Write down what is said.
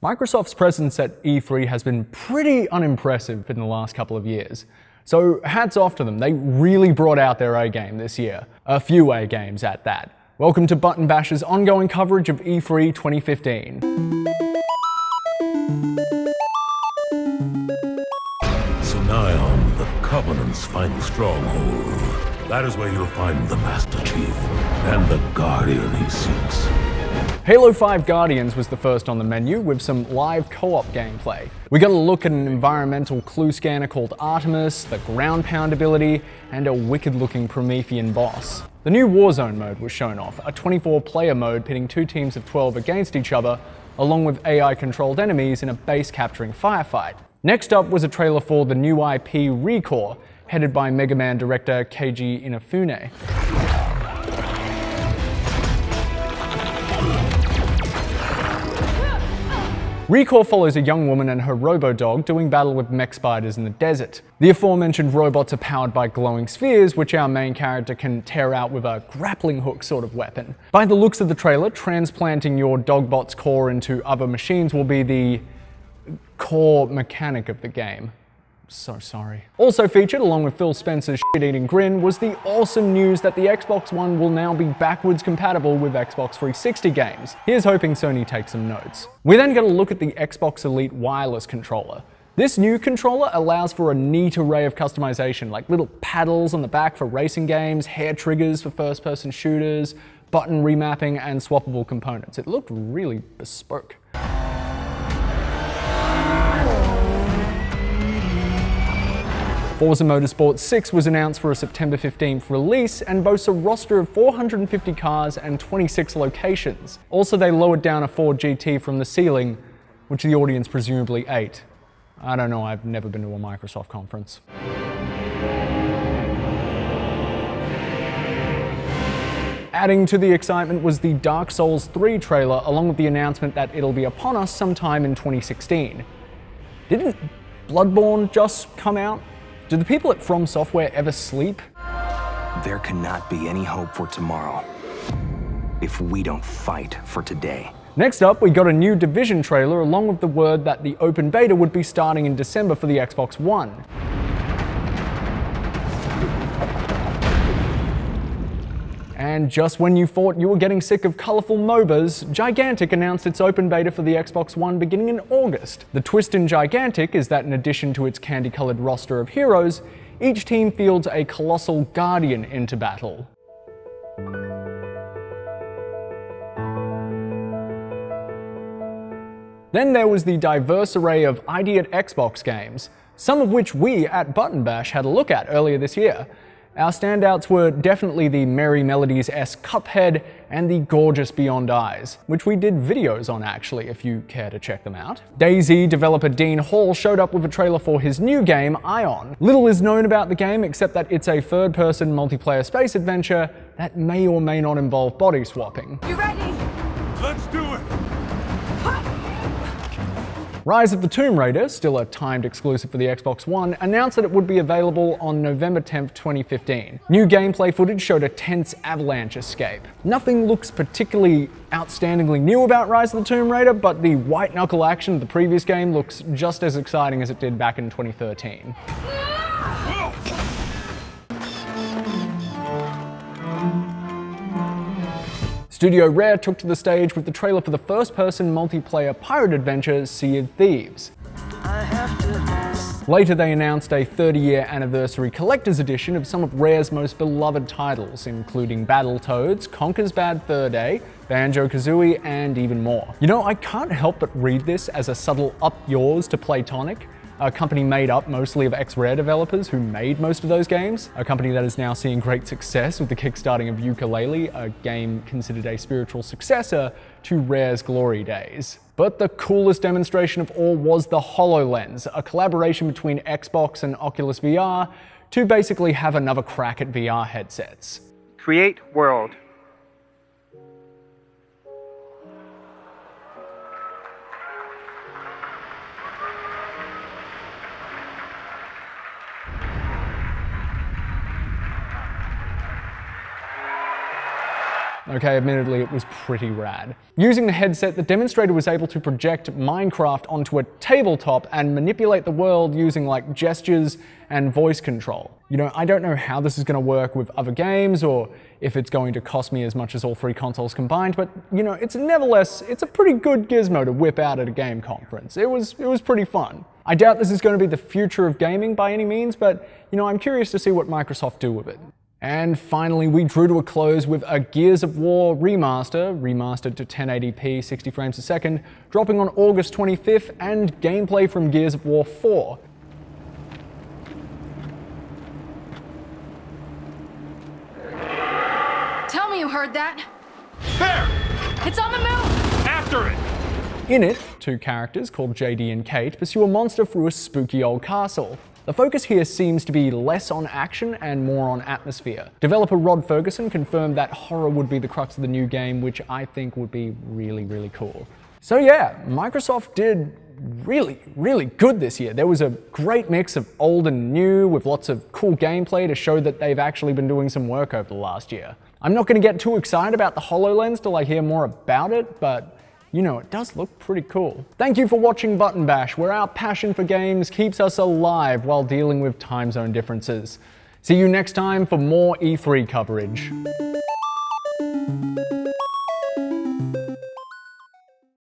Microsoft's presence at E3 has been pretty unimpressive in the last couple of years. So hats off to them, they really brought out their A game this year. A few A games at that. Welcome to Button Bash's ongoing coverage of E3 2015. Zion, the Covenant's final stronghold. That is where you'll find the Master Chief and the Guardian he seeks. Halo 5 Guardians was the first on the menu with some live co-op gameplay. We got a look at an environmental clue scanner called Artemis, the ground pound ability, and a wicked-looking Promethean boss. The new Warzone mode was shown off, a 24-player mode pitting two teams of 12 against each other, along with AI-controlled enemies in a base-capturing firefight. Next up was a trailer for the new IP ReCore, headed by Mega Man director Keiji Inafune. ReCore follows a young woman and her robo-dog doing battle with mech spiders in the desert. The aforementioned robots are powered by glowing spheres, which our main character can tear out with a grappling hook sort of weapon. By the looks of the trailer, transplanting your dogbot's core into other machines will be the core mechanic of the game. So sorry. Also featured, along with Phil Spencer's shit-eating grin, was the awesome news that the Xbox One will now be backwards compatible with Xbox 360 games. Here's hoping Sony takes some notes. We then get a look at the Xbox Elite wireless controller. This new controller allows for a neat array of customization, like little paddles on the back for racing games, hair triggers for first-person shooters, button remapping, and swappable components. It looked really bespoke. Forza Motorsport 6 was announced for a September 15th release and boasts a roster of 450 cars and 26 locations. Also, they lowered down a Ford GT from the ceiling, which the audience presumably ate. I don't know, I've never been to a Microsoft conference. Adding to the excitement was the Dark Souls 3 trailer, along with the announcement that it'll be upon us sometime in 2016. Didn't Bloodborne just come out? Do the people at From Software ever sleep? There cannot be any hope for tomorrow if we don't fight for today. Next up, we got a new Division trailer along with the word that the open beta would be starting in December for the Xbox One. And just when you thought you were getting sick of colourful MOBAs, Gigantic announced its open beta for the Xbox One beginning in August. The twist in Gigantic is that in addition to its candy-coloured roster of heroes, each team fields a colossal guardian into battle. Then there was the diverse array of ID at Xbox games, some of which we at Button Bash had a look at earlier this year. Our standouts were definitely the Merry Melodies-esque Cuphead and the gorgeous Beyond Eyes, which we did videos on actually, if you care to check them out. DayZ developer Dean Hall showed up with a trailer for his new game, Ion. Little is known about the game except that it's a third-person multiplayer space adventure that may or may not involve body swapping. You ready? Let's do it! Rise of the Tomb Raider, still a timed exclusive for the Xbox One, announced that it would be available on November 10th, 2015. New gameplay footage showed a tense avalanche escape. Nothing looks particularly outstandingly new about Rise of the Tomb Raider, but the white-knuckle action of the previous game looks just as exciting as it did back in 2013. Studio Rare took to the stage with the trailer for the first-person multiplayer pirate adventure Sea of Thieves. Later they announced a 30-year anniversary collector's edition of some of Rare's most beloved titles, including Battletoads, Conker's Bad Fur Day, Banjo-Kazooie, and even more. You know, I can't help but read this as a subtle up yours to Playtonic, a company made up mostly of ex-Rare developers who made most of those games, a company that is now seeing great success with the kickstarting of Yooka-Laylee, a game considered a spiritual successor to Rare's glory days. But the coolest demonstration of all was the HoloLens, a collaboration between Xbox and Oculus VR to basically have another crack at VR headsets. Create world. Okay, admittedly, it was pretty rad. Using the headset, the demonstrator was able to project Minecraft onto a tabletop and manipulate the world using like gestures and voice control. You know, I don't know how this is going to work with other games or if it's going to cost me as much as all 3 consoles combined, but you know, it's a pretty good gizmo to whip out at a game conference. It was pretty fun. I doubt this is going to be the future of gaming by any means, but you know, I'm curious to see what Microsoft do with it. And finally, we drew to a close with a Gears of War remastered to 1080p 60 frames a second, dropping on August 25th, and gameplay from Gears of War 4. Tell me you heard that. There! It's on the move! After it! In it, 2 characters called JD and Kate pursue a monster through a spooky old castle. The focus here seems to be less on action and more on atmosphere. Developer Rod Ferguson confirmed that horror would be the crux of the new game, which I think would be really, really cool. So yeah, Microsoft did really good this year. There was a great mix of old and new with lots of cool gameplay to show that they've actually been doing some work over the last year. I'm not going to get too excited about the HoloLens till I hear more about it, but you know, it does look pretty cool. Thank you for watching Button Bash, where our passion for games keeps us alive while dealing with time zone differences. See you next time for more E3 coverage.